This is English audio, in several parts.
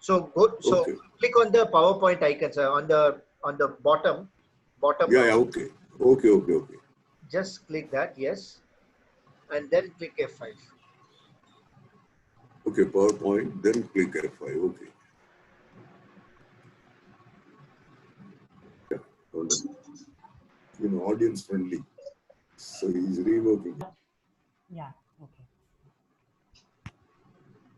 So go. So Okay. click on the PowerPoint icon, sir, on the bottom. Yeah, okay. Okay. Just click that, yes, and then click F5. Okay, PowerPoint, then click F5. Okay. Audience friendly. So he's reworking. Yeah, okay.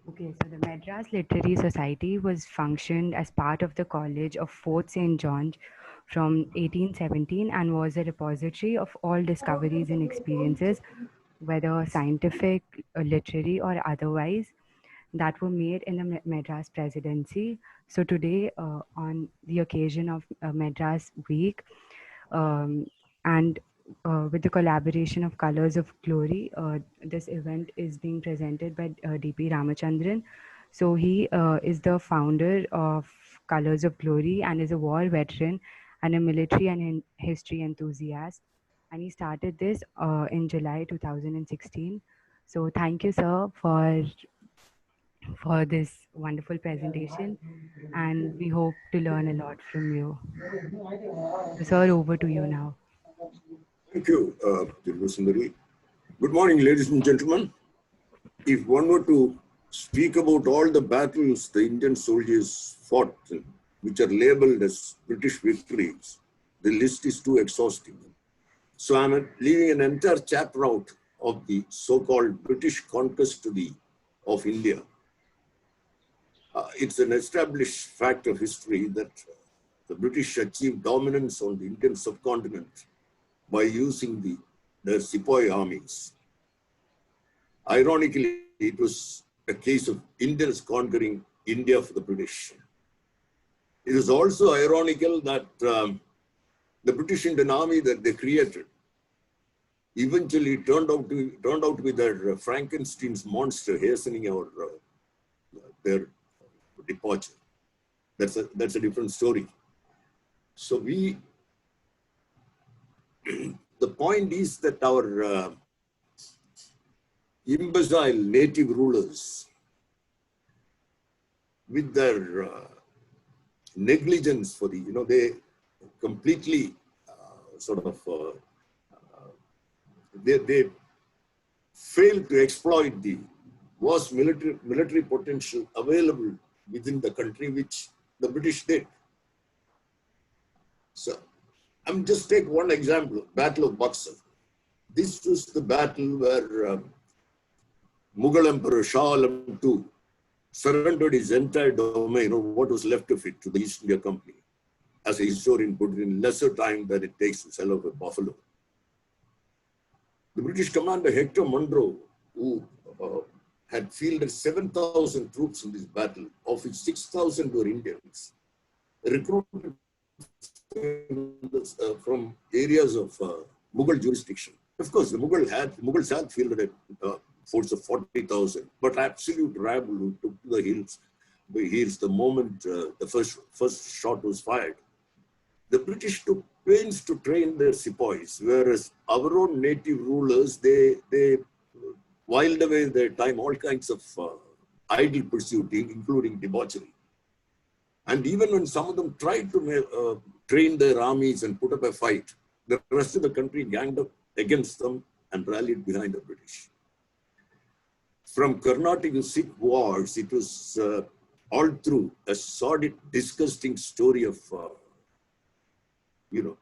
Okay, so the Madras Literary Society was functioned as part of the College of Fort St. George from 1817 and was a repository of all discoveries and experiences, whether scientific, literary, or otherwise, that were made in the Madras Presidency. So today, on the occasion of Madras Week, um, and with the collaboration of Colors of Glory, this event is being presented by DP Ramachandran. So he is the founder of Colors of Glory and is a war veteran and a military and history enthusiast. And he started this in July 2016. So thank you, sir, for this wonderful presentation, and we hope to learn a lot from you. So, sir, over to you now. Thank you, Sundari. Good morning, ladies and gentlemen. If one were to speak about all the battles the Indian soldiers fought, which are labeled as British victories, the list is too exhaustive. So I'm leaving an entire chapter out of the so-called British conquest of India. It's an established fact of history that the British achieved dominance on the Indian subcontinent by using their sepoy armies. Ironically, it was a case of Indians conquering India for the British. It is also ironical that the British Indian Army that they created eventually turned out to be their Frankenstein's monster, hastening their departure. That's a different story. So the point is that our imbecile native rulers, with their negligence they completely they failed to exploit the vast military potential available within the country, which the British did. So I'm just take one example, Battle of Buxar. This was the battle where Mughal Emperor Shah Alam II surrendered his entire domain, or what was left of it, to the East India Company. As a historian put it, in lesser time than it takes to sell off a buffalo. The British commander Hector Munro, who had fielded 7,000 troops in this battle, of which 6,000 were Indians, recruited from areas of Mughal jurisdiction. Of course, the Mughals had fielded a force of 40,000, but absolute rabble who took to the hills the moment the first shot was fired. The British took pains to train their sepoys, whereas our own native rulers, they whiled away their time all kinds of idle pursuit, including debauchery. And even when some of them tried to train their armies and put up a fight, the rest of the country ganged up against them and rallied behind the British. From Carnatic to Sikh wars, it was all through a sordid, disgusting story of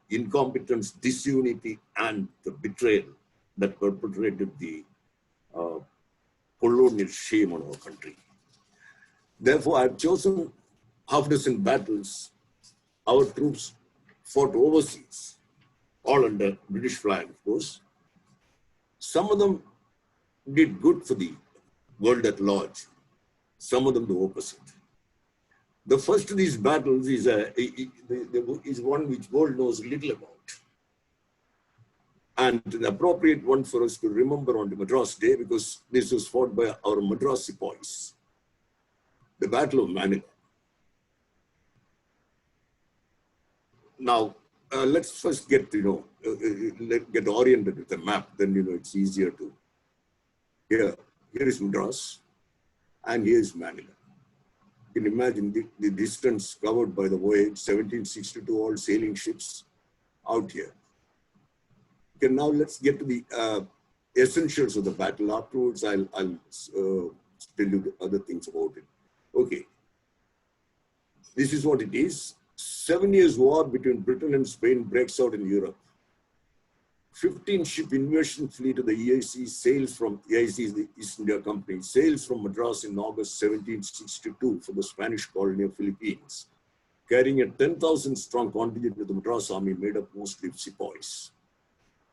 incompetence, disunity, and the betrayal that perpetrated the colonial shame on our country. Therefore, I've chosen half a dozen battles our troops fought overseas, all under British flag, of course. Some of them did good for the world at large, some of them the opposite. The first of these battles is one which world knows little about, and an appropriate one for us to remember on the Madras Day, because this was fought by our Madras sepoys, the Battle of Manila. Now, let's first get get oriented with the map. Then it's easier to. Here is Madras, and here is Manila. You can imagine the distance covered by the voyage, 1762 all sailing ships out here. Okay, now let's get to the essentials of the battle. Afterwards, I'll tell you the other things about it. Okay, this is what it is. 7 years war between Britain and Spain breaks out in Europe. 15-ship invasion fleet of the EIC sails from, EIC is the East India Company, sails from Madras in August 1762 for the Spanish colony of Philippines, carrying a 10,000 strong contingent of the Madras army made up mostly of sepoys.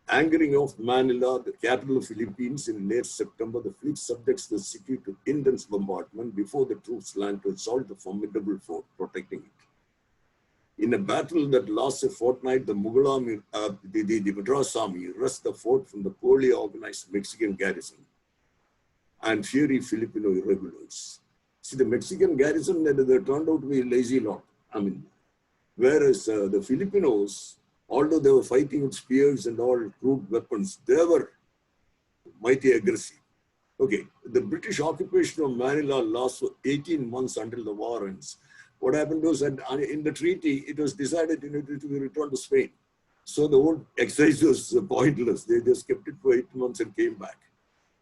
Anchoring off Manila, the capital of Philippines, in late September, the fleet subjects the city to intense bombardment before the troops land to assault the formidable fort protecting it. In a battle that lasts a fortnight, the Mughal army, the Madras army wrests the fort from the poorly organized Mexican garrison and fiery Filipino irregulars. See, the Mexican garrison, they turned out to be a lazy lot. I mean, whereas the Filipinos, although they were fighting with spears and all crude weapons, they were mighty aggressive. Okay, the British occupation of Manila lasts for 18 months until the war ends. What happened was that in the treaty, it was decided to be returned to Spain. So the whole exercise was pointless. They just kept it for 8 months and came back.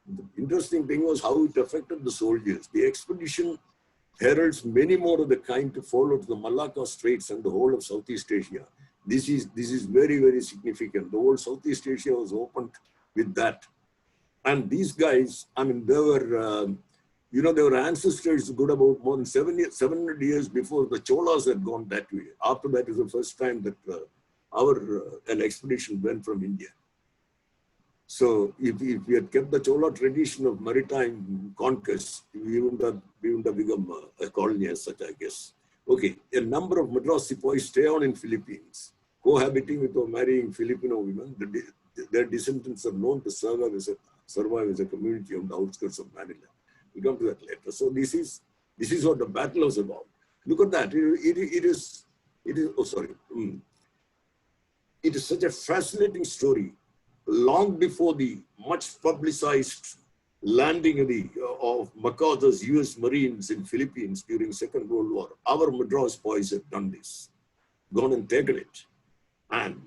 The interesting thing was how it affected the soldiers. The expedition heralds many more of the kind to follow to the Malacca Straits and the whole of Southeast Asia. This is very, very significant. The whole Southeast Asia was opened with that. And these guys, I mean, they were, they were ancestors good about more than 700 years before the Cholas had gone that way. After that is the first time that an expedition went from India. So if we had kept the Chola tradition of maritime conquest, we wouldn't have become a colony as such, I guess. Okay, a number of Madras sepoys stay on in Philippines, cohabiting with or marrying Filipino women. Their descendants are known to survive as a community on the outskirts of Manila. We'll come to that later. So this is what the battle was about. Look at that. It is such a fascinating story. Long before the much publicized landing of MacArthur's US Marines in Philippines during Second World War, our Madras boys had done this, gone and taken it. And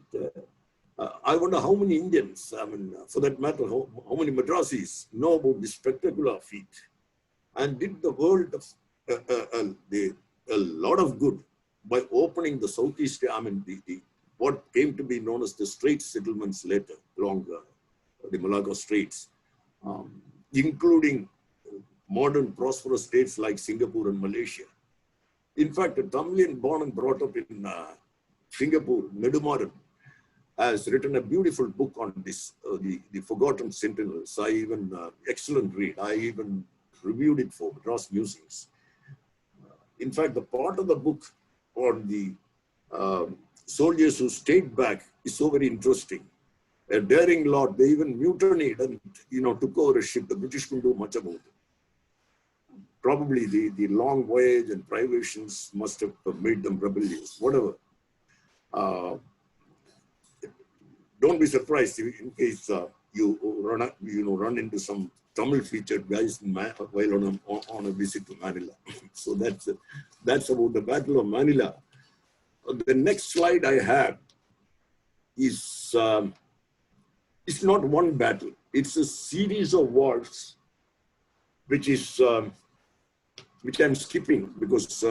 I wonder how many Indians, I mean, for that matter, how many Madrasis know about this spectacular feat and did the world a lot of good by opening the Southeast, I mean, what came to be known as the Straits settlements later along the Malacca Straits, including modern prosperous states like Singapore and Malaysia. In fact, a Tamilian born and brought up in Singapore, Nedumaran, has written a beautiful book on this, the Forgotten Sentinels. Excellent read. I even reviewed it for Madras Musings. In fact, the part of the book on the soldiers who stayed back is so very interesting. A daring lot, they even mutinied and took over a ship. The British couldn't do much about it. Probably the long voyage and privations must have made them rebellious. Whatever. Don't be surprised in case you run into some Tamil featured guys while on a visit to Manila. So that's about the Battle of Manila. The next slide I have is it's not one battle. It's a series of wars, which I'm skipping because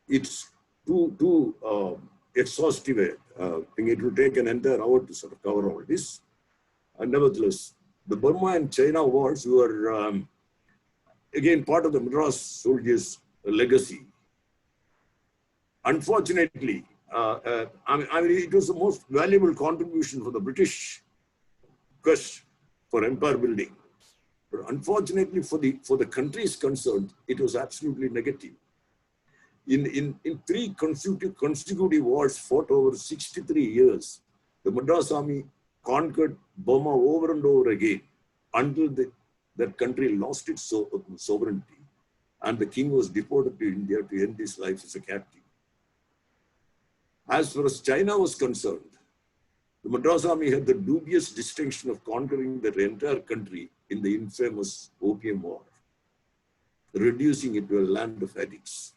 it's too exhaustive. It will take an entire hour to sort of cover all this. And nevertheless, the Burma and China wars were again part of the Madras soldiers' legacy. Unfortunately, it was the most valuable contribution for the British quest for empire building. But unfortunately, for the countries concerned, it was absolutely negative. In 3 consecutive wars fought over 63 years, the Madras army conquered Burma over and over again until that country lost its sovereignty and the king was deported to India to end his life as a captive. As far as China was concerned, the Madras army had the dubious distinction of conquering the entire country in the infamous Opium War, reducing it to a land of addicts.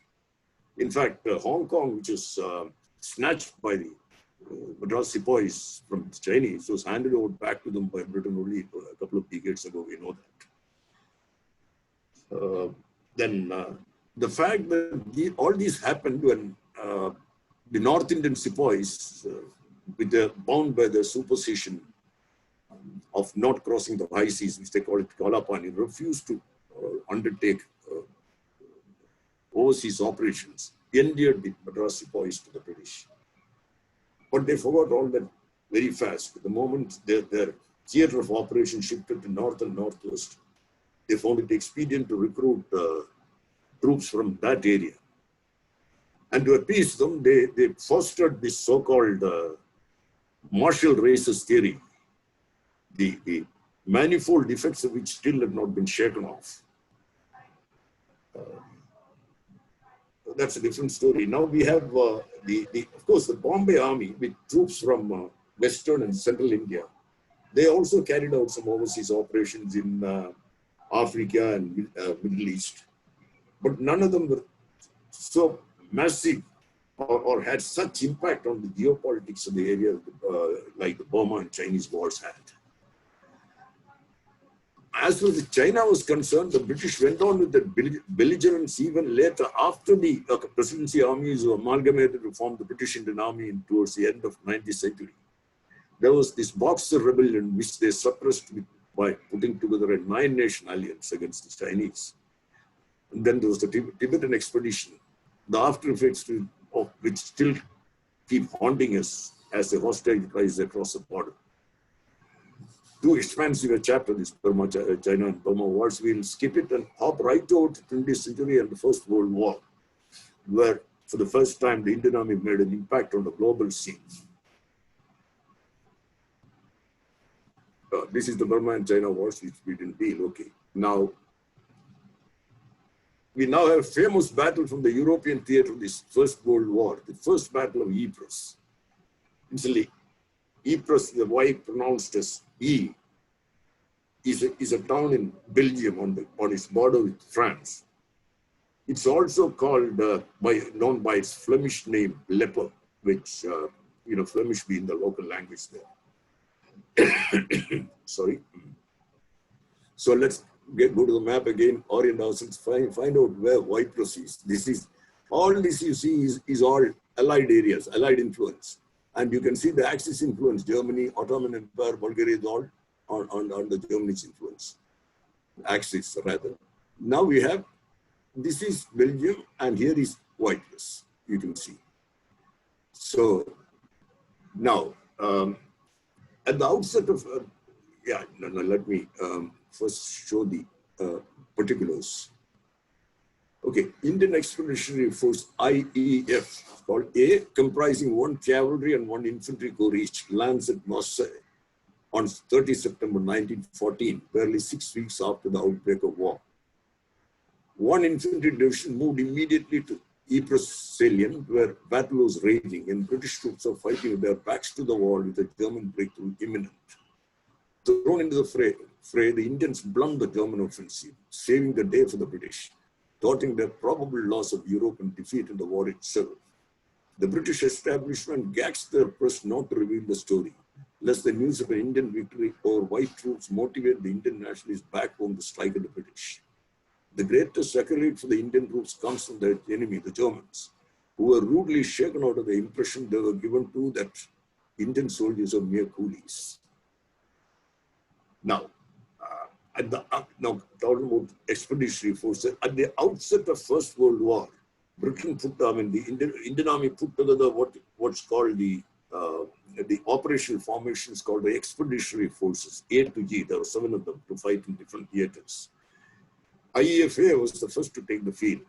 In fact, Hong Kong, which is snatched by the Madras sepoys from the Chinese, was handed over back to them by Britain only a couple of decades ago. We know that. Then the fact that all these happened when the North Indian sepoys, bound by the superstition of not crossing the high seas, which they call it Kalapani, refused to undertake overseas operations, endeared the Madras sepoys to the British. But they forgot all that very fast. The moment their theatre of operation shifted to north and northwest, they found it expedient to recruit troops from that area. And to appease them, they fostered this so-called martial races theory, the manifold effects of which still have not been shaken off. That's a different story. Now we have, of course, the Bombay Army with troops from Western and Central India. They also carried out some overseas operations in Africa and Middle East. But none of them were so massive or had such impact on the geopolitics of the area like the Burma and Chinese wars had. As far as China was concerned, the British went on with that belligerence even later, after the presidency armies were amalgamated to form the British Indian Army towards the end of the 19th century. There was this Boxer rebellion, which they suppressed by putting together a 9-nation alliance against the Chinese. And then there was the Tibetan expedition, the after effects of which still keep haunting us as a hostage crisis across the border. Too expansive a chapter, this Burma, China and Burma wars. We'll skip it and hop right over to the 20th century and the First World War, where for the first time the Indian Army made an impact on the global scene. This is the Burma and China wars, which we didn't deal. Okay. Now, we now have a famous battle from the European theater of this First World War, the First Battle of YPRES. Incidentally, YPRES, the Y pronounced as E, is a town in Belgium on its border with France. It's also called known by its Flemish name, Leper, which Flemish being the local language there. Sorry. So let's go to the map again, orient ourselves, find out where YPRES is. This is all this you see is all allied areas, allied influence. And you can see the Axis influence, Germany, Ottoman Empire, Bulgaria is all on the Germany's influence. Axis, rather. Now we have, this is Belgium, and here is YPRES, you can see. So now, at the outset of, let me first show the particulars. Okay, Indian Expeditionary Force, IEF, called A, comprising 1 cavalry and 1 infantry corps each, lands at Marseille on 30 September 1914, barely 6 weeks after the outbreak of war. 1 infantry division moved immediately to Ypres salient, where battle was raging and British troops are fighting with their backs to the wall with a German breakthrough imminent. Thrown into the fray, the Indians blunt the German offensive, saving the day for the British, thwarting their probable loss of Europe and defeat in the war itself. The British establishment gags their press not to reveal the story, lest the news of an Indian victory over white troops motivate the Indian nationalists back home to strike at the British. The greatest accolade for the Indian troops comes from their enemy, the Germans, who were rudely shaken out of the impression they were given to that Indian soldiers are mere coolies. Now, now talking about expeditionary forces, at the outset of First World War, Britain the Indian Army put together what's called the operational formations called the expeditionary forces, A to G. There were 7 of them to fight in different theaters. IEFA was the first to take the field.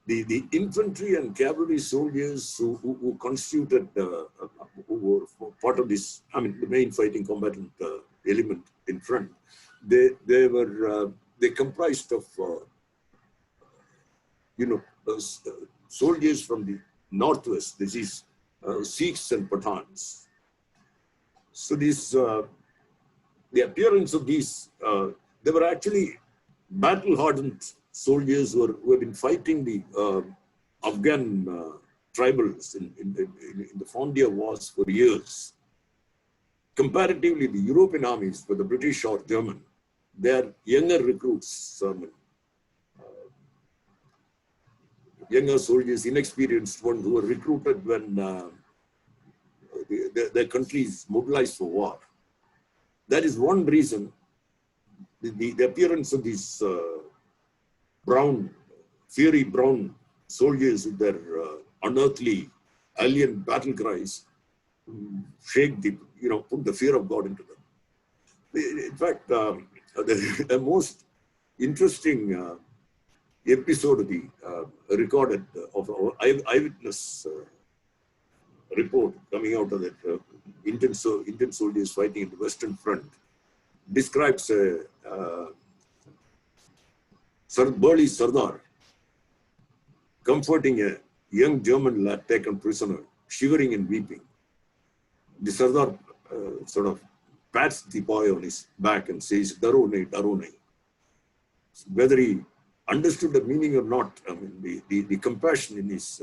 The infantry and cavalry soldiers who constituted, who were part of this, the main fighting combatant element in front, they comprised of, soldiers from the northwest. This is Sikhs and Pathans. So the appearance of these, they were actually battle-hardened soldiers who have been fighting the Afghan tribals in the Fondia wars for years. Comparatively, the European armies, whether British or German, they are younger recruits, younger soldiers, inexperienced ones who were recruited when their countries mobilized for war. That is one reason the appearance of these brown, fiery brown soldiers with their unearthly alien battle cries shake the, put the fear of God into them. In fact, the most interesting episode of the recorded of our eyewitness report coming out of that Indian soldiers fighting in the Western Front describes a burly Sardar comforting a young German lad taken prisoner, shivering and weeping. The Sardar sort of pats the boy on his back and says, "Darone, Darone." Whether he understood the meaning or not, I mean, the compassion in his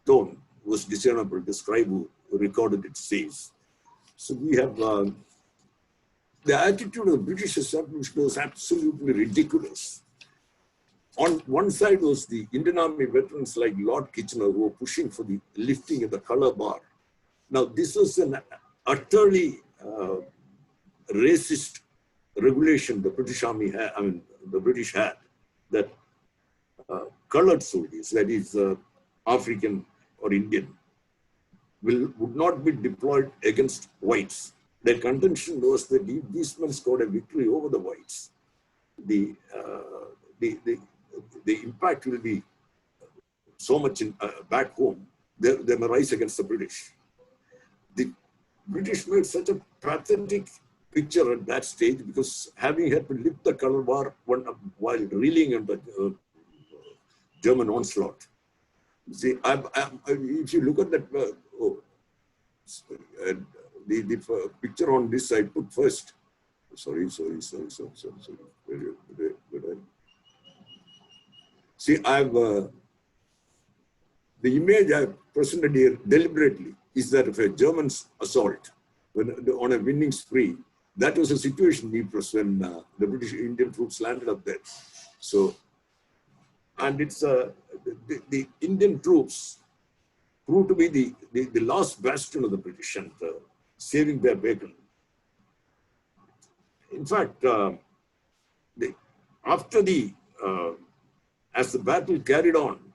tone was discernible. The scribe who recorded it says. So we have the attitude of the British establishment was absolutely ridiculous. On one side was the Indian Army veterans like Lord Kitchener who were pushing for the lifting of the color bar. Now, this was an utterly racist regulation the British Army had, the British had, that colored soldiers, that is African or Indian, would not be deployed against whites. Their contention was that if these men scored a victory over the whites, the impact will be so much back home, they may rise against the British. The British made such a pathetic picture at that stage because having had to lift the color bar while reeling under German onslaught. See, if you look at that, the picture on this I put first. Sorry. See, the image I've presented here deliberately is that of a German assault on a winning spree. That was a situation in YPRES when the British Indian troops landed up there. So, and it's the Indian troops proved to be the last bastion of the British and saving their bacon. In fact, as the battle carried on,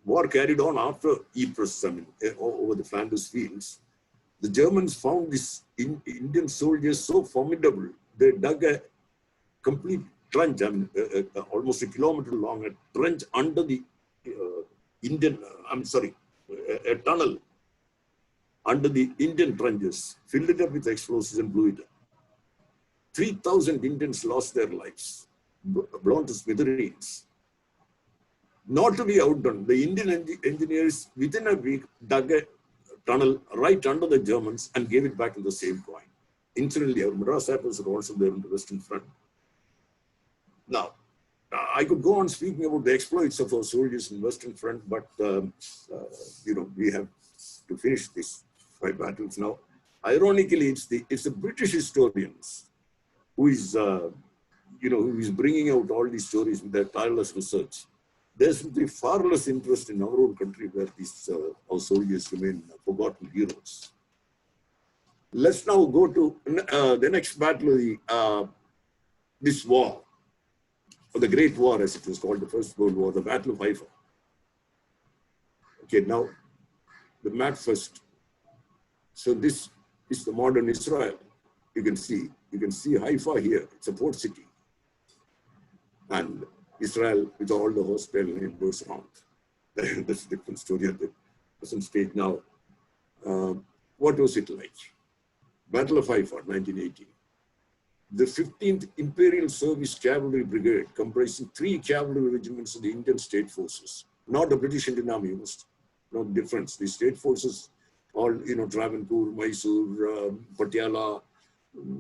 war carried on after YPRES, over the Flanders fields, the Germans found these Indian soldiers so formidable, they dug a complete trench, almost a kilometer long, a trench under the a tunnel under the Indian trenches, filled it up with explosives and blew it up. 3,000 Indians lost their lives, blown to smithereens. Not to be outdone, the Indian engineers within a week dug a tunnel right under the Germans and gave it back in the same coin. Incidentally, our Madras sappers were also there in the Western Front. Now, I could go on speaking about the exploits of our soldiers in the Western Front, but we have to finish these 5 battles now. Ironically, it's the British historians who is bringing out all these stories with their tireless research. There should be far less interest in our own country where these our soldiers remain forgotten heroes. Let's now go to the next battle of this war, or the Great War as it was called, the First World War, the Battle of HAIFA. Okay, now the map first. So this is the modern Israel. You can see HAIFA here. It's a port city. And Israel with all the hostile neighbors around. That's a different story at the present stage now. What was it like? Battle of HAIFA, 1918. The 15th Imperial Service Cavalry Brigade, comprising 3 cavalry regiments of the Indian State Forces, not the British Indian Army, no difference. The state forces, all, Travancore, Mysore, Patiala,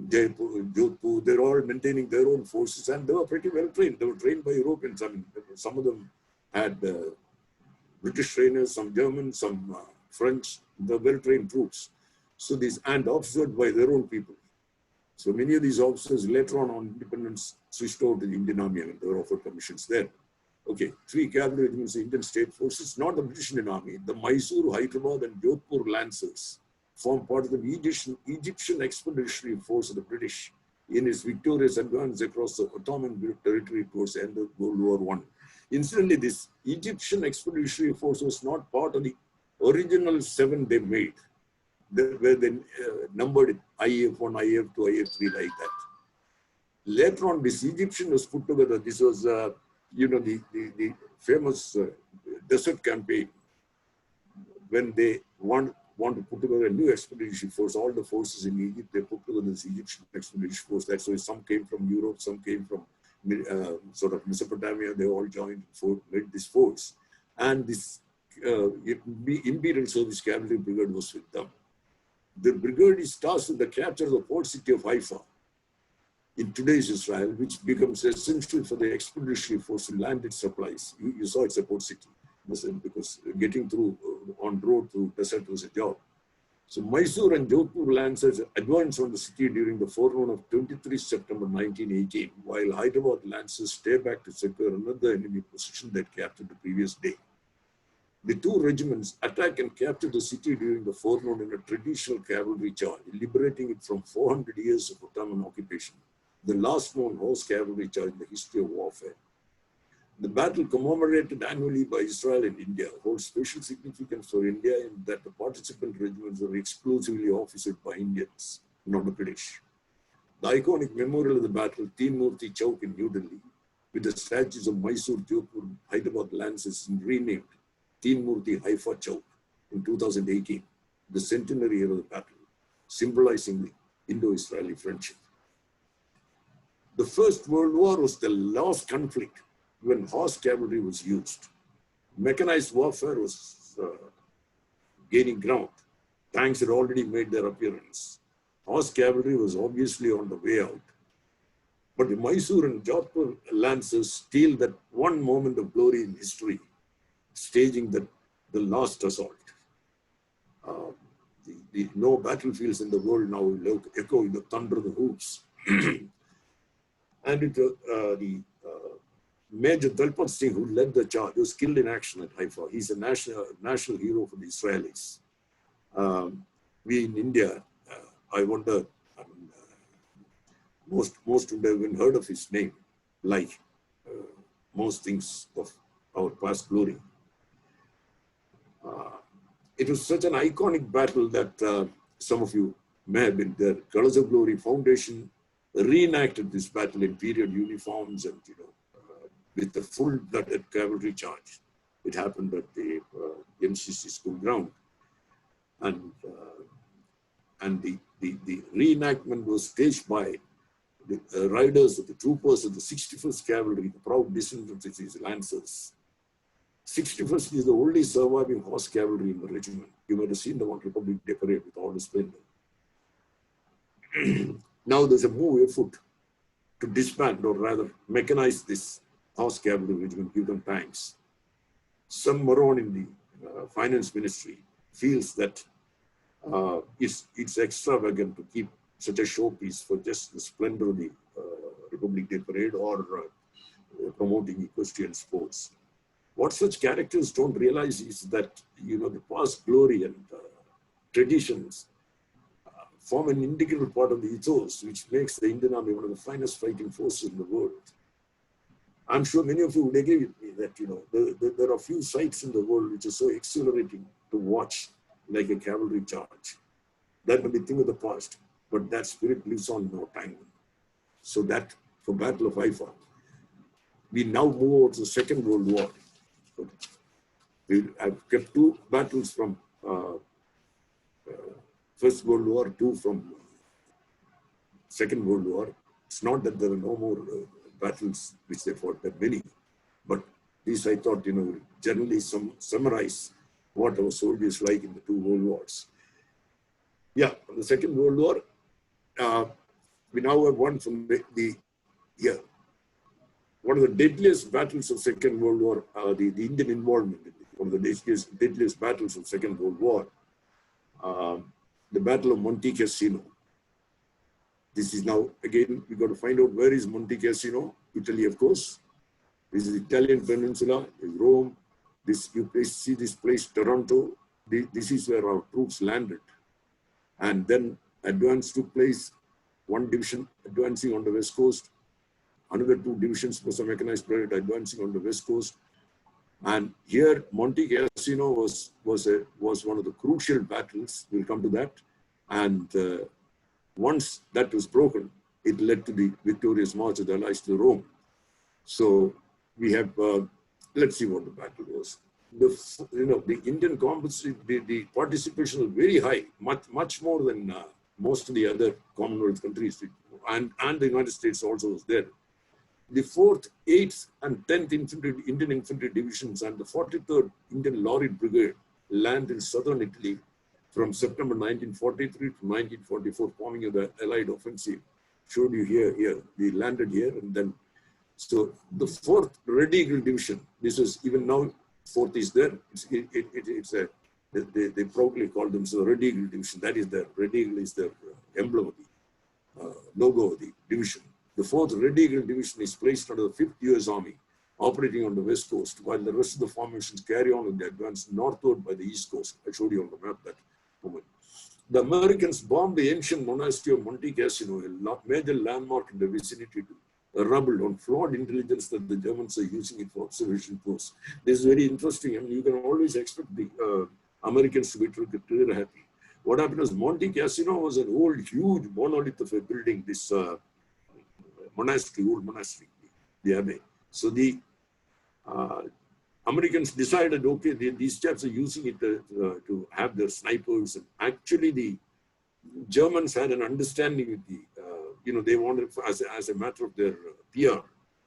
Jaipur, Jodhpur, they're all maintaining their own forces and they were pretty well trained. They were trained by Europeans. Some of them had British trainers, some Germans, some French, the well-trained troops. So these, and officered by their own people. So many of these officers later on independence switched over to the Indian Army and they were offered commissions there. Okay, 3 cavalry regiments, the Indian State Forces, not the British Indian Army. The Mysore, Hyderabad and Jodhpur Lancers formed part of the Egyptian Expeditionary Force of the British in its victorious advance across the Ottoman territory towards the end of World War I. Incidentally, this Egyptian Expeditionary Force was not part of the original 7 they made, where they numbered it IF1, IF2, IF3 like that. Later on, this Egyptian was put together. This was, the famous desert campaign when they want to put together a new expedition force. All the forces in Egypt, they put together this Egyptian expedition force. That's why some came from Europe, some came from sort of Mesopotamia. They all joined, made this force. And this Imperial Service Cavalry Brigade was with them. The brigade is tasked with the capture of the port city of HAIFA in today's Israel, which becomes essential for the expeditionary force to land its supplies. You saw it's a port city, because getting through on road through desert was a job. So Mysore and Jodhpur Lancers advanced on the city during the forenoon of 23 September 1918, while Hyderabad Lancers stay back to secure another enemy position that captured the previous day. The 2 regiments attack and capture the city during the forenoon in a traditional cavalry charge, liberating it from 400 years of Ottoman occupation, the last known horse cavalry charge in the history of warfare. The battle, commemorated annually by Israel and India, holds special significance for India in that the participant regiments were exclusively officered by Indians, not the British. The iconic memorial of the battle, Teen Murti Chowk in New Delhi, with the statues of Mysore, Jodhpur, Hyderabad Lancers, renamed Teen Murti HAIFA Chowk in 2018, the centenary year of the battle, symbolizing the Indo-Israeli friendship. The First World War was the last conflict when horse cavalry was used. Mechanized warfare was gaining ground. Tanks had already made their appearance. Horse cavalry was obviously on the way out. But the Mysore and Jodhpur Lancers steal that one moment of glory in history, staging the last assault. No battlefields in the world now will echo in the thunder of the hooves. And Major Dalpat Singh, who led the charge, was killed in action at HAIFA. He's a national hero for the Israelis. We in India, I wonder, most would have even heard of his name, like most things of our past glory. It was such an iconic battle that some of you may have been there. Colors of Glory Foundation reenacted this battle in period uniforms and, with the full-blooded cavalry charge. It happened at the MCC school ground. And the reenactment was staged by the riders of the troopers of the 61st Cavalry, the proud descendants of these Lancers. 61st is the only surviving horse cavalry in the regiment. You might have seen the one Republic Day parade with all the splendor. Now there's a move afoot to disband, or rather mechanize this horse cavalry regiment, give them tanks. Some moron in the finance ministry feels that it's extravagant to keep such a showpiece for just the splendor of the Republic Day parade or promoting equestrian sports. What such characters don't realize is that, the past glory and traditions form an integral part of the ethos, which makes the Indian Army one of the finest fighting forces in the world. I'm sure many of you would agree with me that, there are few sights in the world which are so exhilarating to watch, like a cavalry charge. That may be a thing of the past, but that spirit lives on in our time. So that, for Battle of HAIFA, we now move over to the Second World War. I've kept 2 battles from First World War, 2 from Second World War. It's not that there are no more battles which they fought, there are many. But these, I thought, generally summarize what our soldiers like in the 2 world wars. Yeah, the Second World War, we now have one from one of the deadliest battles of Second World War, the Indian involvement in one of the deadliest battles of Second World War, the Battle of Monte Cassino. This is now, again, we got to find out where is Monte Cassino, Italy, of course. This is the Italian peninsula, Rome. This, you see this place, Toronto. This is where our troops landed. And then advance took place, one division advancing on the west coast, another two divisions was a mechanized brigade advancing on the west coast. And here, Monte Cassino was one of the crucial battles. We'll come to that. And once that was broken, it led to the victorious march of the Allies to Rome. So we have, let's see what the battle was. The Indian competition, the participation was very high, much more than most of the other Commonwealth countries, and the United States also was there. The 4th, 8th, and 10th Indian Infantry Divisions and the 43rd Indian Laureate Brigade land in southern Italy from September 1943 to 1944, forming the Allied offensive. Showed you here. We landed here, and then, so the 4th Red Eagle Division, this is even now, 4th is there. They proudly call themselves Red Eagle Division. That is their, Red Eagle is their emblem of the logo of the division. The 4th Red Eagle Division is placed under the 5th US Army, operating on the west coast, while the rest of the formations carry on with the advance northward by the east coast. I showed you on the map that moment. The Americans bombed the ancient monastery of Monte Cassino, a major landmark in the vicinity, to rubble on flawed intelligence that the Germans are using it for observation posts. This is very interesting. I mean, you can always expect the Americans to be trigger happy. What happened was Monte Cassino was an old, huge monolith of a building, this monastery, old monastery, the abbey. So the Americans decided, okay, these chaps are using it to have their snipers. And actually, the Germans had an understanding with the, they wanted, as a matter of their PR,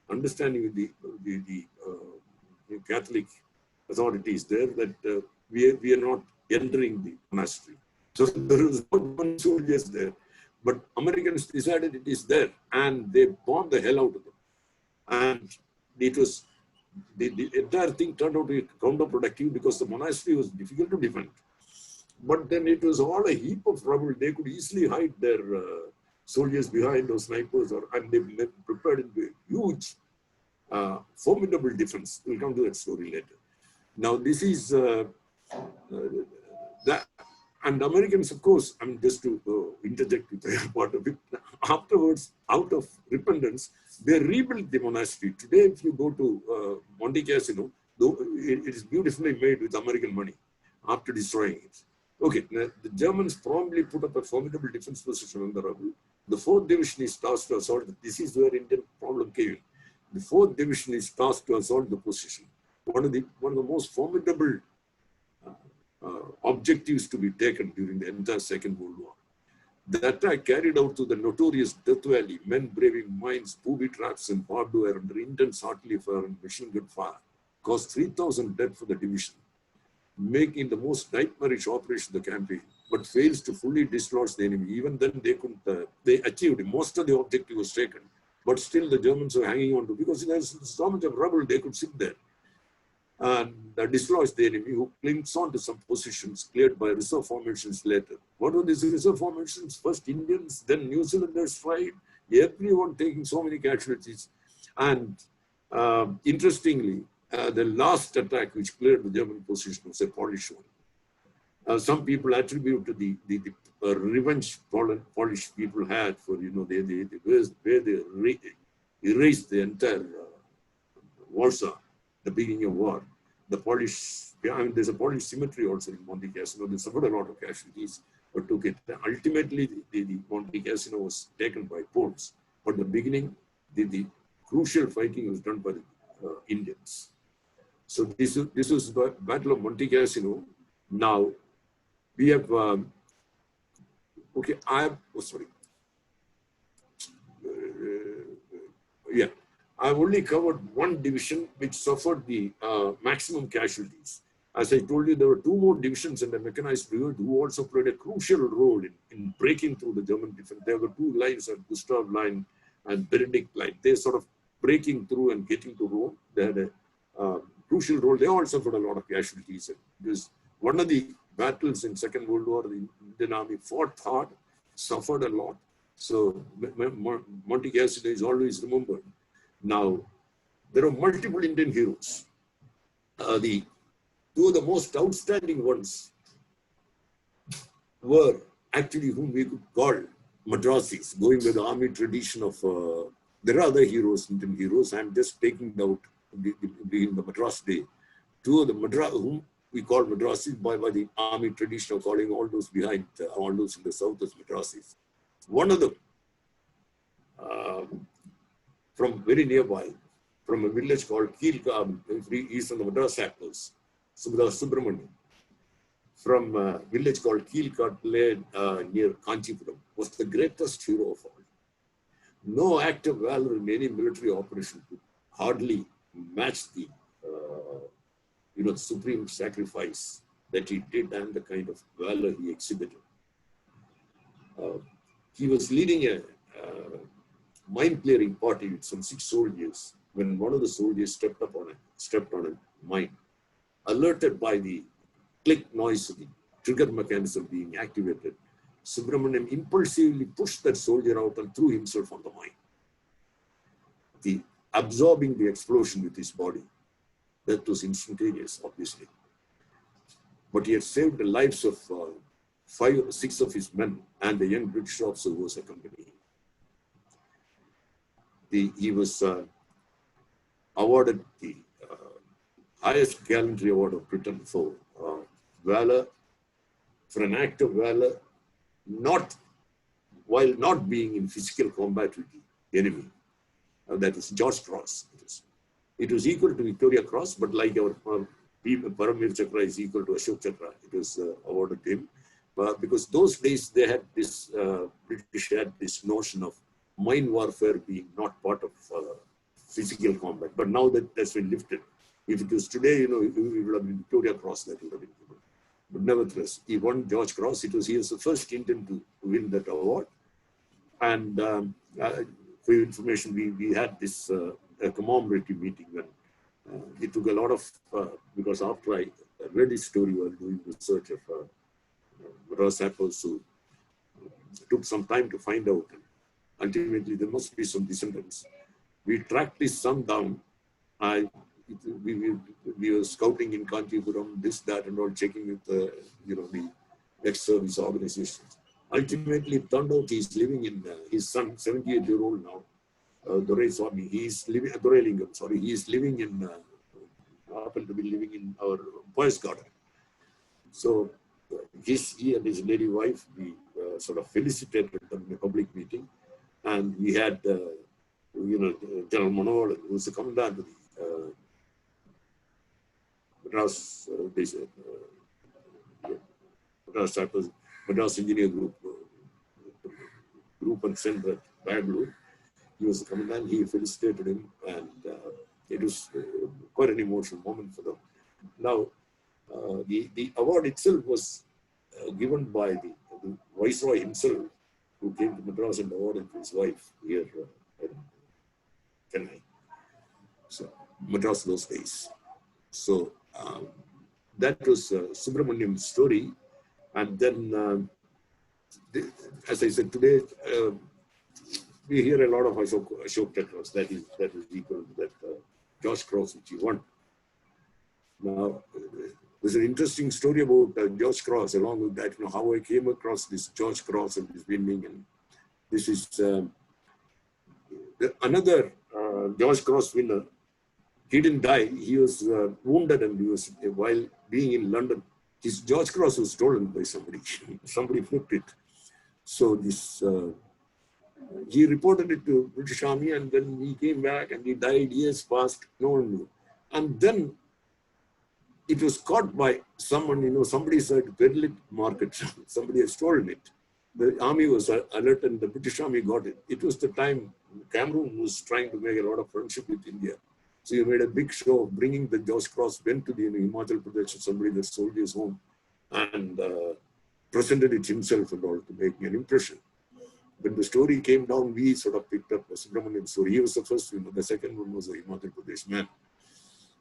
understanding with the Catholic authorities there that we are not entering the monastery. So there was no soldiers there. But Americans decided it is there, and they bombed the hell out of them. And it was, the entire thing turned out to be counterproductive because the monastery was difficult to defend. But then it was all a heap of rubble. They could easily hide their soldiers behind those snipers, and they prepared into a huge, formidable defense. We'll come to that story later. Now, this is that. And the Americans, of course, I mean, just to interject with a part of it, afterwards, out of repentance, they rebuilt the monastery. Today, if you go to Monte Cassino, it is beautifully made with American money after destroying it. Okay, the Germans promptly put up a formidable defense position on the rubble. The 4th Division is tasked to assault. This is where Indian problem came in. The 4th Division is tasked to assault the position. One of the most formidable objectives to be taken during the entire Second World War. The attack carried out to the notorious Death Valley, men braving mines, booby traps, and barbed wire under intense artillery fire and machine gun fire, caused 3,000 dead for the division, making the most nightmarish operation of the campaign, but fails to fully dislodge the enemy. Even then, they couldn't, they achieved it. Most of the objective was taken, but still the Germans were hanging on to, because there's so much of rubble, they could sit there. And dislodged the enemy, who clings on to some positions cleared by reserve formations later. What were these reserve formations? First Indians, then New Zealanders tried, everyone taking so many casualties. And interestingly, the last attack which cleared the German position was a Polish one. Some people attribute to the revenge Polish people had for, where they erased the entire Warsaw, the beginning of war. The Polish, I mean, there's a Polish cemetery also in Monte Cassino. They suffered a lot of casualties, but took it. Ultimately, the Monte Cassino was taken by Poles. But the beginning, the crucial fighting was done by the Indians. So this was the Battle of Monte Cassino. Now, we have, I've only covered one division which suffered the maximum casualties. As I told you, there were 2 more divisions in the mechanized brigade who also played a crucial role in breaking through the German defense. There were 2 lines, Gustav Line and Benedict Line. They sort of breaking through and getting to Rome. They had a crucial role. They all suffered a lot of casualties. Because one of the battles in Second World War, the Indian Army fought hard, suffered a lot. So Monte Cassino is always remembered. Now, there are multiple Indian heroes. The two of the most outstanding ones were actually whom we could call Madrasis, going with the army tradition of, there are other heroes, Indian heroes. I'm just taking out in the Madras day. Two of the Madras, whom we call Madrasis by the army tradition of calling all those behind, all those in the south as Madrasis. One of them, from very nearby, from a village called Kilka, east of the Madras Apples, Subramanian, from a village called Kilka near Kanchipuram, was the greatest hero of all. No act of valor in any military operation could hardly match the, the supreme sacrifice that he did and the kind of valor he exhibited. He was leading a mine-clearing party with some 6 soldiers when one of the soldiers stepped on a mine. Alerted by the click noise of the trigger mechanism being activated, Subramanian impulsively pushed that soldier out and threw himself on the mine. Absorbing the explosion with his body. That was instantaneous, obviously. But he had saved the lives of 5 or 6 of his men and the young British officer who was accompanying him. He was awarded the highest gallantry award of Britain for valor, for an act of valor, while not being in physical combat with the enemy. That was George Cross. It was equal to Victoria Cross, but like our Paramir Chakra is equal to Ashok Chakra, it was awarded to him. Because those days they had this, British had this notion of mine warfare being not part of physical combat. But now that's been lifted. If it was today, it would have been Victoria Cross that would have been given. But nevertheless, he won George Cross. He was the first Indian to win that award. And for your information, we had this a commemorative meeting when it took a lot of, because after I read his story while doing research of Madras Apples, so it took some time to find out. Ultimately, there must be some descendants. We tracked his son down. We were scouting in Kanchipuram, this, that, and all, checking with the ex-service organizations. Ultimately, it turned out he's living in, his son, 78-year-old now, Dorai Swami, he is living in, happened to be living in our boys' garden. So he and his lady wife, we sort of felicitated them in a public meeting. And we had, General Manohar, who was the commandant of the Madras Engineer Group and Center at Bangalore. He was the commandant. He felicitated him, and it was quite an emotional moment for them. Now, the award itself was given by the Viceroy himself, who came to Madras and awarded to his wife here in Chennai. So, Madras those days. So, that was Subramanian's story. And then, as I said today, we hear a lot of Ashok Chakras. That is equal to that George Cross which he won. Now, there's an interesting story about George Cross. Along with that, how I came across this George Cross and this winning. And this is another George Cross winner. He didn't die. He was wounded, and he was, while being in London, his George Cross was stolen by somebody. Somebody flipped it. So this, he reported it to British Army, and then he came back and he died. Years passed, no one knew. And then it was caught by someone, somebody said, peddle it market. Somebody had stolen it. The army was alert, and the British Army got it. It was the time Cameroon was trying to make a lot of friendship with India. So he made a big show of bringing the George Cross, went to the Himachal Pradesh, somebody that sold his home, and presented it himself and all to make an impression. When the story came down, we sort of picked up the Subramanian story. He was the first one. The second one was a Himachal Pradesh man.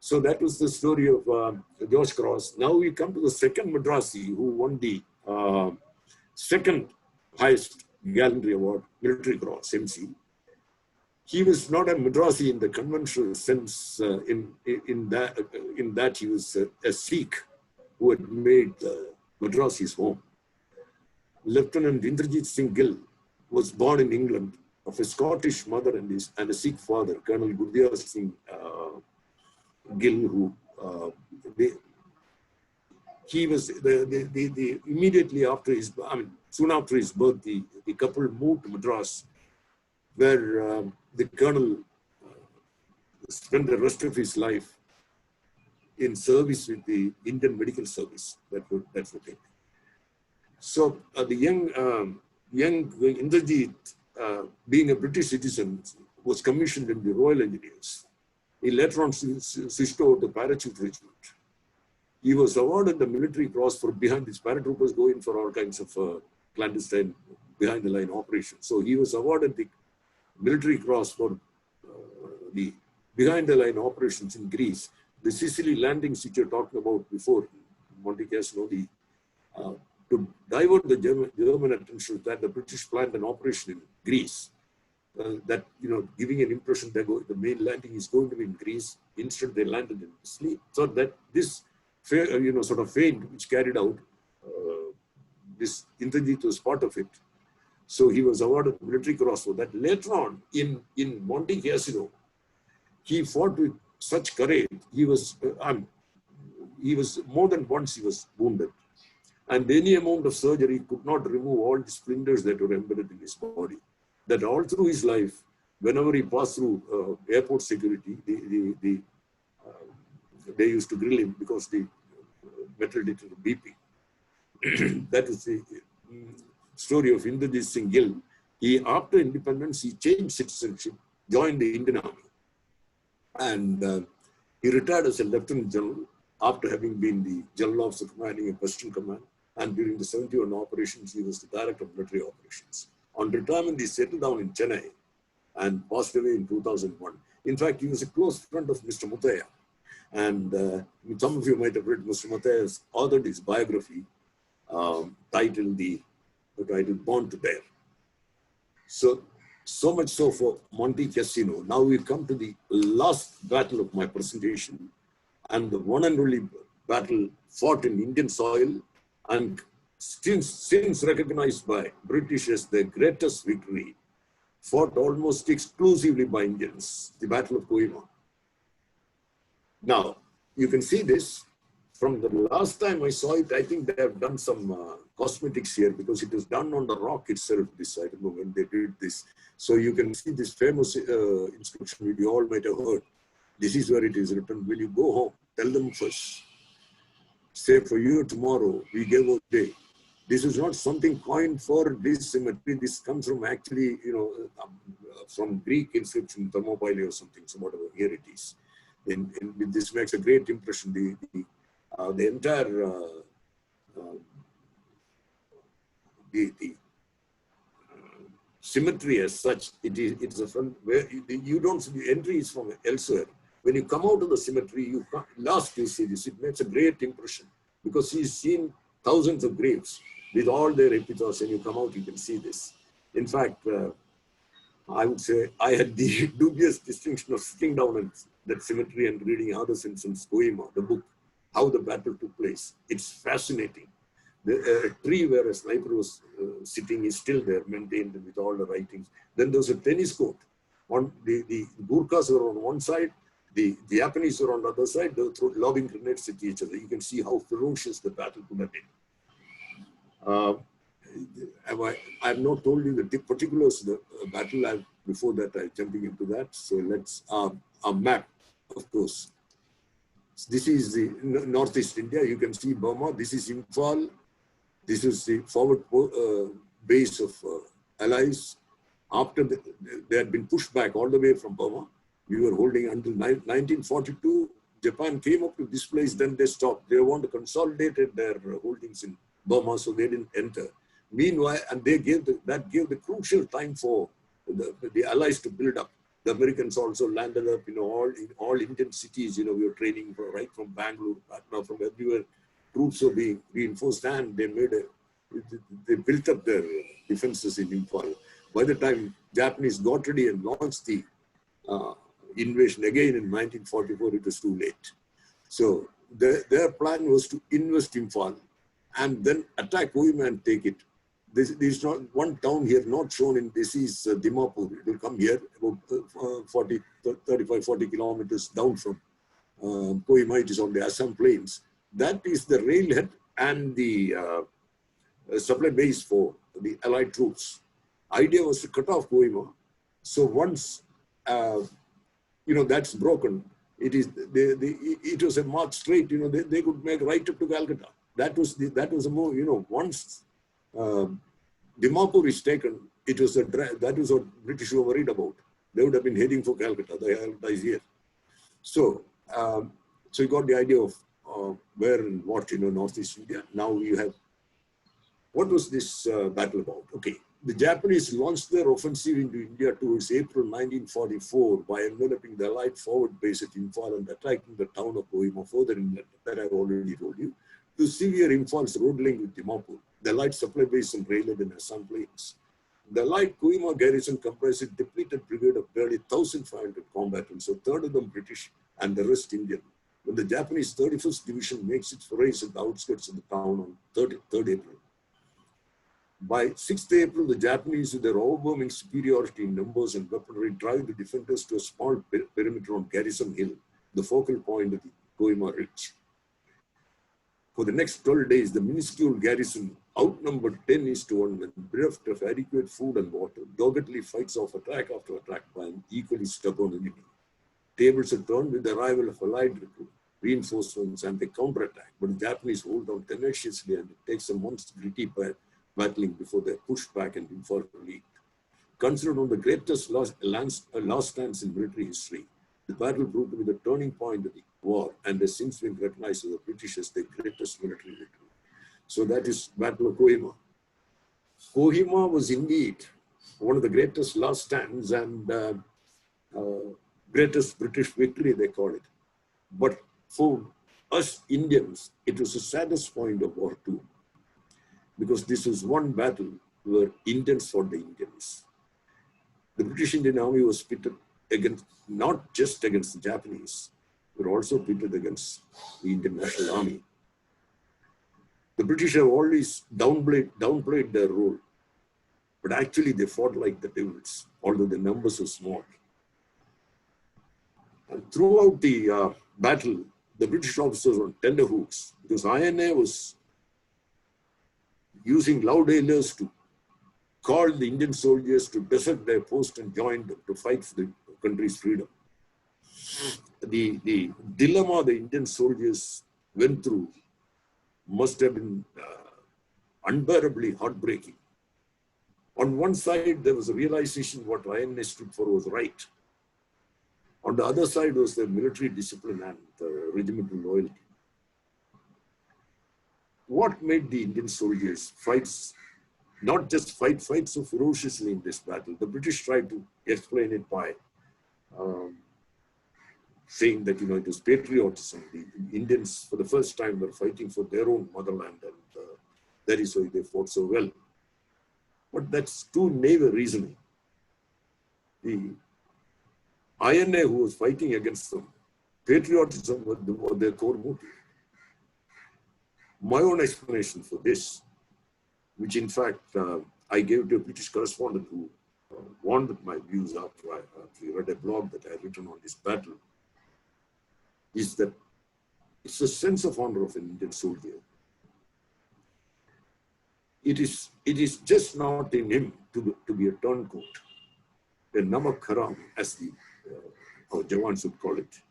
So that was the story of George Cross. Now we come to the second Madrasi who won the second highest gallantry award, Military Cross, MC. He was not a Madrasi in the conventional sense, in that he was a Sikh who had made Madras his home. Lieutenant Indrajit Singh Gill was born in England of a Scottish mother and a Sikh father, Colonel Gurdiya Singh Gill, who he was immediately after his, soon after his birth, the couple moved to Madras, where the colonel spent the rest of his life in service with the Indian Medical Service. That's the thing. So the young Indrajit, being a British citizen, was commissioned in the Royal Engineers. He later on switched over to Parachute Regiment. He was awarded the Military Cross for behind these paratroopers going for all kinds of clandestine behind-the-line operations. So he was awarded the Military Cross for the behind-the-line operations in Greece. The Sicily landings which you're talking about before, Monte Cassino, to divert the German attention that the British planned an operation in Greece, that, giving an impression that the main landing is going to be in Greece. Instead, they landed in Sicily. So that this, sort of feint which carried out, this Indrajit was part of it. So he was awarded the Military Cross for that. Later on, in Monte Cassino, he fought with such courage. He was more than once he was wounded. And any amount of surgery could not remove all the splinters that were embedded in his body. That all through his life, whenever he passed through airport security, they used to grill him because the metal detector beeping. That is the story of Indrajit Singh Gill. After independence, he changed citizenship, joined the Indian Army, and he retired as a Lieutenant General after having been the General Officer commanding a Western Command. And during the 71 operations, he was the Director of Military Operations. On retirement, he settled down in Chennai and passed away in 2001. In fact, he was a close friend of Mr. Muthaiya. And some of you might have read Mr. Muthaiya's authored his biography, titled Born to Dare. So much so for Monte Cassino. Now we come to the last battle of my presentation, and the one and only battle fought in Indian soil, and since recognized by British as the greatest victory, fought almost exclusively by Indians, the Battle of KOHIMA. Now, you can see this. From the last time I saw it, I think they have done some cosmetics here, because it was done on the rock itself, I don't know when they did this. So you can see this famous inscription which you all might have heard. This is where it is written. When you go home, tell them first. Say, for you tomorrow, we gave out day. This is not something coined for this cemetery. This comes from actually, from Greek inscription, Thermopylae or something, so whatever, here it is. This makes a great impression. The entire cemetery as such, it's a front where you don't see the entry is from elsewhere. When you come out of the cemetery, you see this. It makes a great impression, because he's seen thousands of graves with all their epitaphs, and you come out, you can see this. In fact, I would say I had the dubious distinction of sitting down at that cemetery and reading Other Simpson's KOHIMA, the book, how the battle took place. It's fascinating. The tree where a sniper was sitting is still there, maintained with all the writings. Then there's a tennis court. The Gurkhas were on one side, the Japanese were on the other side. They were lobbing grenades at each other. You can see how ferocious the battle could have been. I have not told you the particulars of the battle. Before that, I'm jumping into that. So let's, a map, of course. This is the northeast India. You can see Burma. This is Imphal. This is the forward base of Allies. After they had been pushed back all the way from Burma, we were holding until 1942. Japan came up to this place, then they stopped. They want to consolidate their holdings in Burma, so they didn't enter. Meanwhile, and that gave the crucial time for the Allies to build up. The Americans also landed up, all Indian cities. We were training right from Bangalore, Patna, from everywhere. Troops were being reinforced, and they built up their defenses in Imphal. By the time Japanese got ready and launched the invasion again in 1944, it was too late. So their plan was to invest Imphal and then attack KOHIMA and take it. This is not one town here not shown in this is Dimapur. It will come here about 35-40 kilometers down from KOHIMA. It is on the Assam plains. That is the railhead and the supply base for the Allied troops. Idea was to cut off KOHIMA. So once that's broken, it was a march straight. They could make right up to Calcutta. That was a move. Once Dimapur is taken, that was what British were worried about. They would have been heading for Calcutta. The Calcutta is here. So you got the idea of where and what, Northeast India. Now you have, what was this battle about? Okay, the Japanese launched their offensive into India towards April 1944 by enveloping the Allied forward base at Imphal and attacking the town of KOHIMA further inland, that I've already told you, to severe Imphal's road link with Dimapur, the Allied supply base and railhead in Assam plains. The Allied KOHIMA garrison comprised a depleted brigade of barely 1,500 combatants, a third of them British and the rest Indian. When the Japanese 31st Division makes its forays at the outskirts of the town on 3rd April. By 6th April, the Japanese, with their overwhelming superiority in numbers and weaponry, drive the defenders to a small perimeter on Garrison Hill, the focal point of the KOHIMA Ridge. For the next 12 days, the minuscule garrison, outnumbered 10-1 and bereft of adequate food and water, doggedly fights off attack after attack by an equally stubborn enemy. Tables are turned with the arrival of Allied reinforcements and they counterattack, but the Japanese hold on tenaciously and it takes a month's gritty battling before they are pushed back and Imphal relieved. Considered one of the greatest last stands in military history, the battle proved to be the turning point of the war and has since been recognized as the British as their greatest military victory. So that is Battle of KOHIMA. KOHIMA was indeed one of the greatest last stands and greatest British victory, they call it. But for us Indians, it was the saddest point of War II, because this was one battle where Indians fought the Indians. The British Indian Army was pitted against, not just against the Japanese, but also pitted against the Indian National Army. The British have always downplayed their role, but actually they fought like the devils, although the numbers were small. And throughout the battle, the British officers were on tenterhooks because INA was using loud hailers to call the Indian soldiers to desert their post and join them to fight for the country's freedom. The dilemma the Indian soldiers went through must have been unbearably heartbreaking. On one side, there was a realization what INA stood for was right. On the other side was the military discipline and regimental loyalty. What made the Indian soldiers not just fight so ferociously in this battle? The British tried to explain it by saying that, it was patriotism. The Indians, for the first time, were fighting for their own motherland, and that is why they fought so well. But that's too naive a reasoning. The INA, who was fighting against them, patriotism was their core motive. My own explanation for this, which in fact I gave to a British correspondent who wanted my views after he read a blog that I had written on this battle, is that it's a sense of honor of an Indian soldier. It is just not in him to be a turncoat, a namak haram, as our Jawans would call it.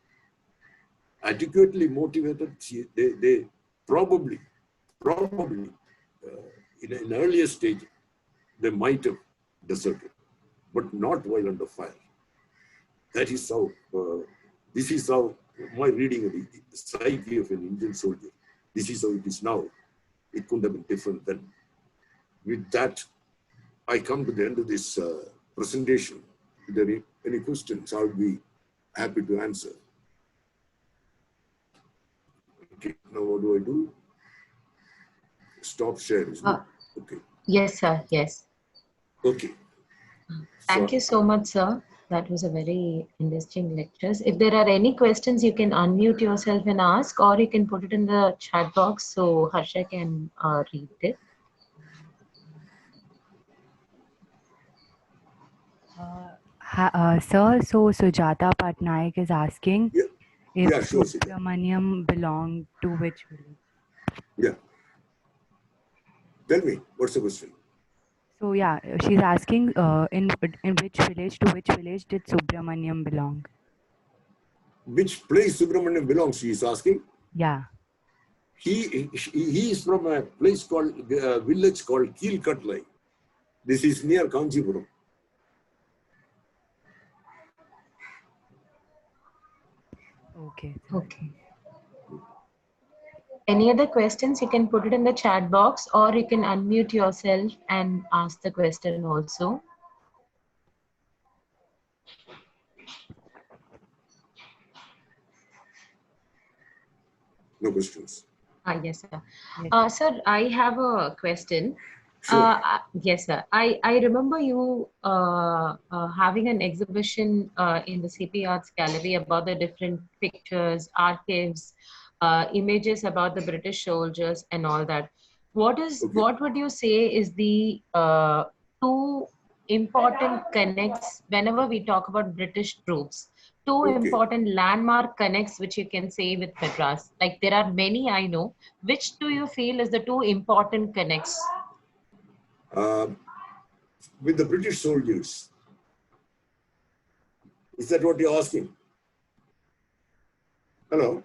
Adequately motivated, they probably in an earlier stage, they might have deserted, but not while under fire. That is how, this is how my reading of the psyche of an Indian soldier, this is how it is now. It couldn't have been different then. With that, I come to the end of this presentation. If there are any questions, I would be happy to answer. Okay, now what do I do? Stop share, isn't it? Okay. Yes, sir. Yes. Okay. Thank So, you so much, sir. That was a very interesting lecture. If there are any questions, you can unmute yourself and ask, or you can put it in the chat box so Harsha can read it. Sir, so Sujata Patnaik is asking yeah, if yeah, sure, Sita. Subramaniam belonged to which village? Yeah. Tell me, what's the question? So yeah, she's asking in which village, to which village did Subramaniam belong? Which place Subramaniam belongs, she is asking. Yeah. He is from a place called, village called Keelkatlai. This is near Kanchipuram. Okay. Okay. Any other questions, you can put it in the chat box, or you can unmute yourself and ask the question also. No questions. Yes, sir. Yes. Sir, I have a question. Sure. Yes, sir. I remember you having an exhibition in the CP Arts Gallery about the different pictures, archives, images about the British soldiers and all that. Okay. What would you say is the two important connects whenever we talk about British troops? Two Okay. important landmark connects which you can say with Madras. Like there are many I know. Which do you feel is the two important connects? With the British soldiers. Is that what you're asking? Hello?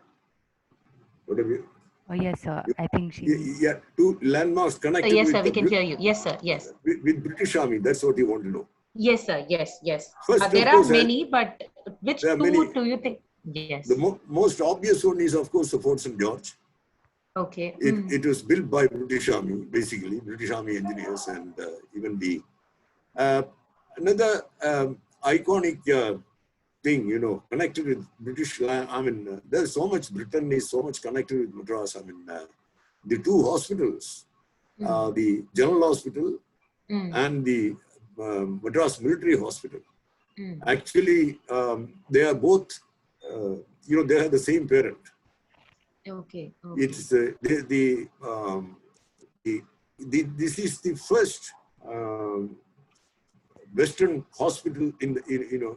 What have you? Oh yes, sir. I think she. Yeah, two landmarks connected Yes, with sir, we the can hear you. Yes, sir. Yes. with British Army. That's what you want to know. Yes, sir. Yes, yes. First, There of are course, many, but which there are two many. do you think? Yes. The most obvious one is, of course, the Fort St. George. Okay. It was built by British Army, basically, British Army engineers, and even the another iconic thing, you know, connected with British land. I mean, there's so much. Britain is so much connected with Madras. I mean, the two hospitals, the General Hospital and the Madras Military Hospital. Actually, they are both, you know, they have the same parent. Okay. It's this is the first Western hospital in the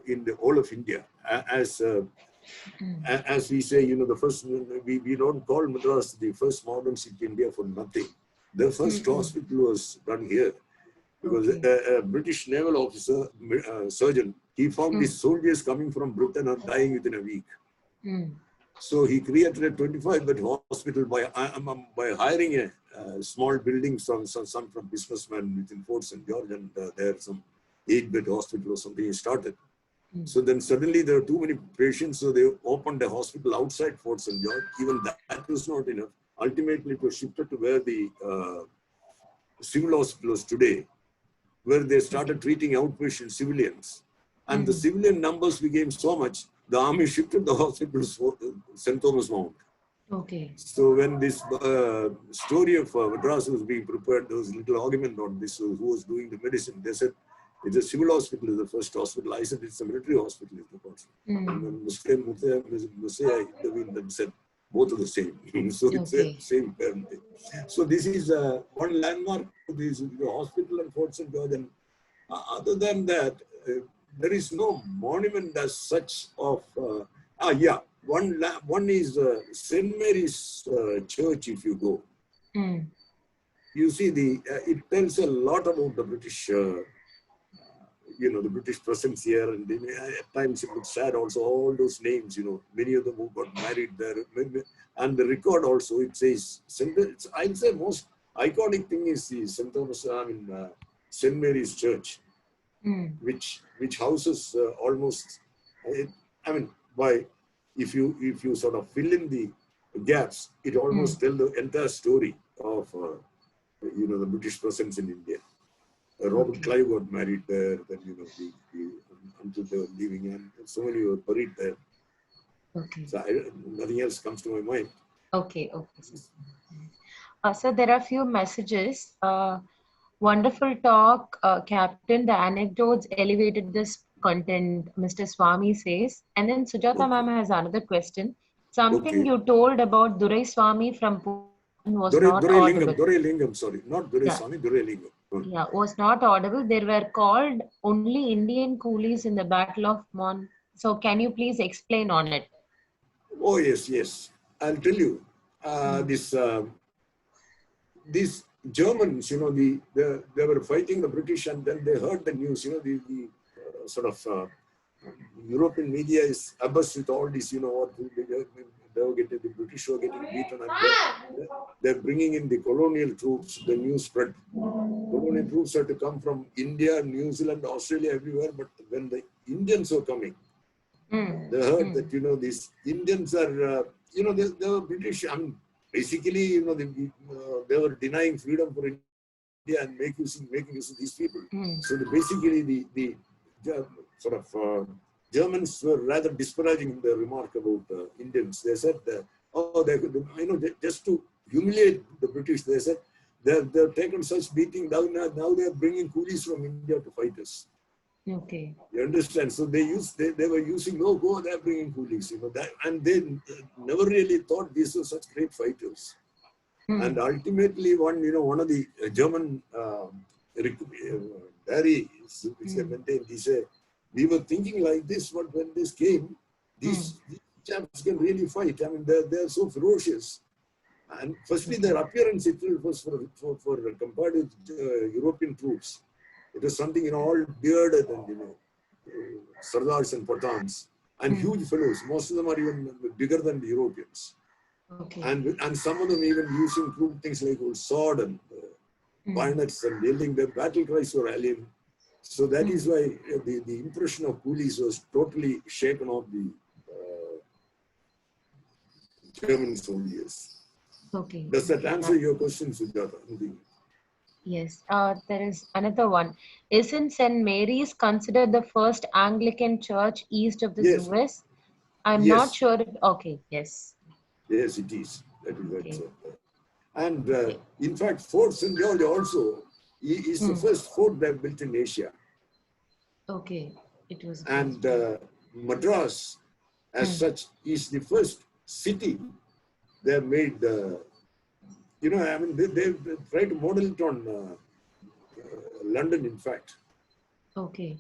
in the whole of India. As we say, you know, the first, we don't call Madras the first modern city in India for nothing. The first hospital was done here because a British naval officer, surgeon, he found his soldiers coming from Britain and dying within a week. So he created a 25-bed hospital by hiring a small building from businessmen within Fort St. George, and there some 8-bed hospital or something he started. So then suddenly there were too many patients, so they opened a hospital outside Fort St. George. Even that was not enough. Ultimately, it was shifted to where the civil hospital is today, where they started treating outpatient civilians. And the civilian numbers became so much, the army shifted the hospitals to St. Thomas Mount. Okay. So when this story of Madras was being prepared, there was a little argument on this, who was doing the medicine. They said, it's a civil hospital, is the first hospital. I said, it's a military hospital, is the first. And then Muslim Musea intervened and said, both are the same. So it's the same parent thing. So this is one landmark, this is the hospital and Fort St. George. And other than that, there is no monument as such of, one is St. Mary's Church, if you go. You see, it tells a lot about the British, you know, the British presence here, and at times it looks sad also, all those names, you know, many of them who got married there. And the record also, it says, I'd say most iconic thing is the St. Thomas, St. Mary's Church, which houses almost, if you sort of fill in the gaps, it almost tells the entire story of, you know, the British presence in India. Robert Clive got married there. Then, you know, until they were leaving, and so many were buried there. Okay. So nothing else comes to my mind. Okay. Okay. So there are a few messages. Wonderful talk, Captain. The anecdotes elevated this content, Mr. Swami says. And then Sujata ma'am has another question. Something you told about Durai Swami from Pune was not audible. Durai Lingam, sorry, not Durai Swami, Durai Lingam. Yeah, was not audible. They were called only Indian coolies in the Battle of MONTE. So can you please explain on it? Oh yes, yes. I'll tell you. These Germans, they were fighting the British, and then they heard the news. The sort of European media is abuzz with all this. What they were getting, the British were getting beaten, and they're bringing in the colonial troops. The news spread. Colonial troops had to come from India, New Zealand, Australia, everywhere. But when the Indians were coming, they heard that these Indians are they were British. I mean, basically, they were denying freedom for India and making use of these people. So basically, the sort of Germans were rather disparaging in their remark about Indians. They said, just to humiliate the British, they said they've taken such beating down. Now they are bringing coolies from India to fight us. Okay. You understand? So they were using, they're bringing coolies, and they never really thought these were such great fighters. And ultimately, one of the German diaries which they maintained, he said, we were thinking like this, but when this came, these chaps can really fight. I mean, they're so ferocious. And firstly, their appearance itself was for compared with European troops. It was something, all bearded and, Sardars and Pathans, and huge fellows. Most of them are even bigger than the Europeans. Okay. And some of them even using crude things like sword and bayonets and yelling. Their battle cries were alien. So that is why the impression of coolies was totally shaken off the German soldiers. Okay. Does that answer your question, Sujata? Yes. There is another one. Isn't St. Mary's considered the first Anglican church east of the Suez? I'm not sure. Okay. Yes. Yes, it is. That is right. And in fact, Fort St. George also is the first fort they built in Asia. Okay. It was. And Madras, as such, is the first city they have made. I mean, they tried to model it on London, in fact. Okay.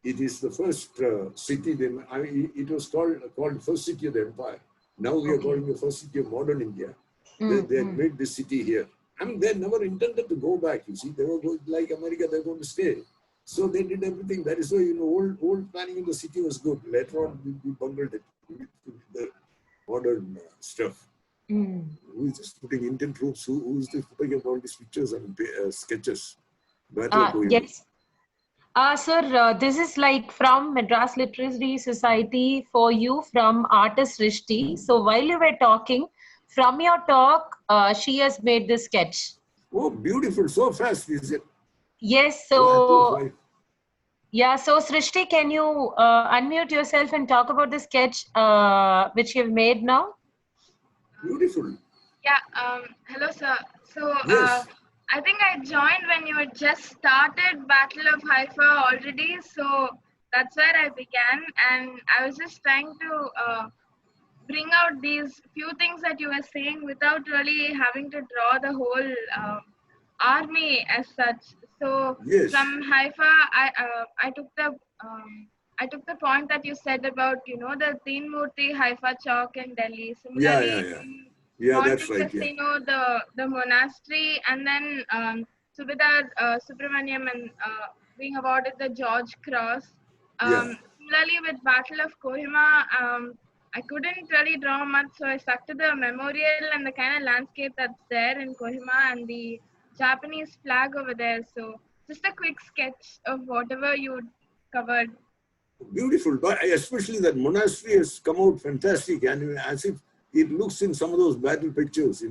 It is the first city. It was called first city of the empire. Now we are calling the first city of modern India. They made this city here. I mean, they never intended to go back. You see, they were going, like America, they're going to stay. So they did everything. That is why, old planning in the city was good. Later on, we bungled it with the modern stuff. Who is just putting Indian troops? Who is this putting up all these pictures and sketches? Yes. Sir, this is like from Madras Literary Society for you from artist Rishti. So while you were talking, from your talk, she has made this sketch. Oh, beautiful. So fast, is it? Yes. So, yeah. So Srishti, can you unmute yourself and talk about the sketch which you've made now? Beautiful. Yeah. Hello, sir. So, yes. I think I joined when you had just started Battle of HAIFA already. So that's where I began. And I was just trying to bring out these few things that you were saying without really having to draw the whole army as such. So from HAIFA, I took the point that you said about, the Teen Murti HAIFA Chowk in Delhi. Similarly, that's right. CASSINO, the monastery, and then Subedar Subramaniam and being awarded the George Cross. Similarly, with Battle of Kohima, I couldn't really draw much, so I stuck to the memorial and the kind of landscape that's there in Kohima and the Japanese flag over there. So just a quick sketch of whatever you covered. Beautiful, but especially that monastery has come out fantastic, and as if it looks in some of those battle pictures,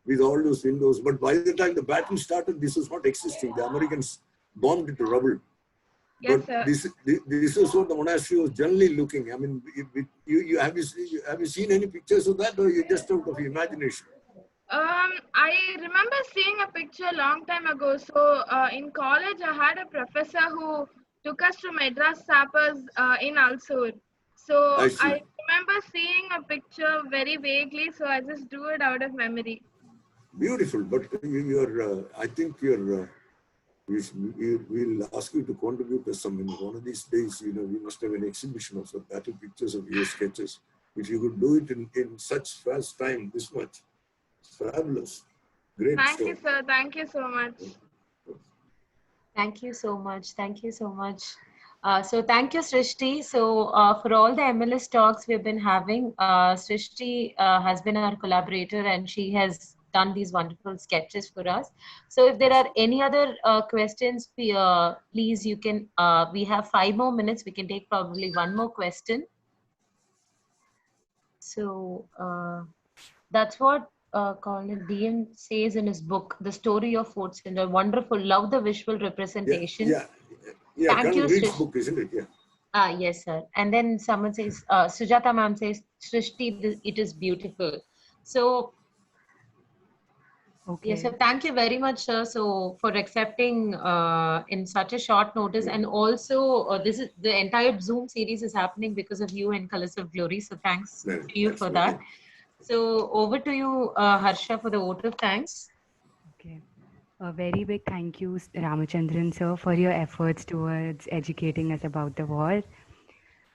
with all those windows. But by the time the battle started, this was not existing. The Americans bombed it to rubble. Yes, But sir. this is what the monastery was generally looking. I mean, have you seen any pictures of that, or you just out of imagination? I remember seeing a picture long time ago. So in college, I had a professor who took us to Madras Sappers in Alsur. So I I see. remember seeing a picture very vaguely. So I just drew it out of memory. Beautiful, but I think we'll ask you to contribute to some. In one of these days, we must have an exhibition of the battle pictures of your sketches. If you could do it in such fast time, this much, it's fabulous. Great Thank show. you, sir. Thank you so much. Thank you so much. Thank you so much. So thank you, Srishti. So for all the MLS talks we've been having, Srishti has been our collaborator and she has done these wonderful sketches for us. So if there are any other questions, please, you can, we have 5 more minutes. We can take probably one more question. So that's what Colin DM says in his book, The Story of Fort Syndrome. Wonderful. Love the visual representation. Yeah. Thank Colonel you, Reed's Srishti. book, isn't it? Yeah. Yes, sir. And then someone says, Sujata ma'am says, Srishti, it is beautiful. So, yes, Okay. sir. Thank you very much, sir. So, for accepting in such a short notice. And also, this is the entire Zoom series is happening because of you and Colors of Glory. So, thanks No, to you for that. absolutely. So, over to you, Harsha, for the vote of thanks. Okay. A very big thank you, Ramachandran sir, for your efforts towards educating us about the war.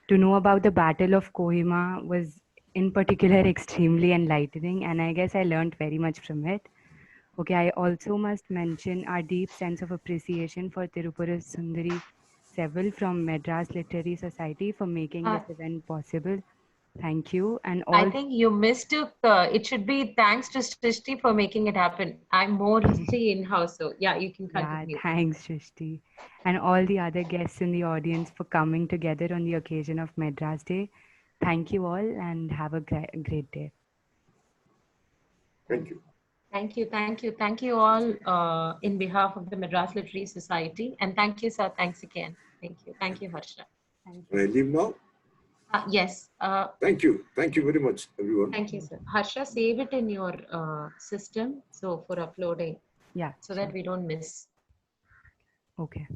To know about the Battle of Kohima was in particular extremely enlightening, and I guess I learned very much from it. Okay, I also must mention our deep sense of appreciation for Tirupura Sundari Seville from Madras Literary Society for making this event possible. Thank you. And I all think you missed it. It should be thanks to Srishti for making it happen. I'm mostly in-house, so yeah, you can yeah, continue. thanks, Shrishti. And all the other guests in the audience for coming together on the occasion of Madras Day. Thank you all and have a great day. Thank you. Thank you, thank you, thank you all in behalf of the Madras Literary Society. And thank you, sir. Thanks again. Thank you, Harsha. Thank Can I you. leave now? Yes. Thank you. Thank you very much, everyone. Thank you, sir. Harsha, save it in your system. So for uploading, Yeah, so sure. that we don't miss. Okay.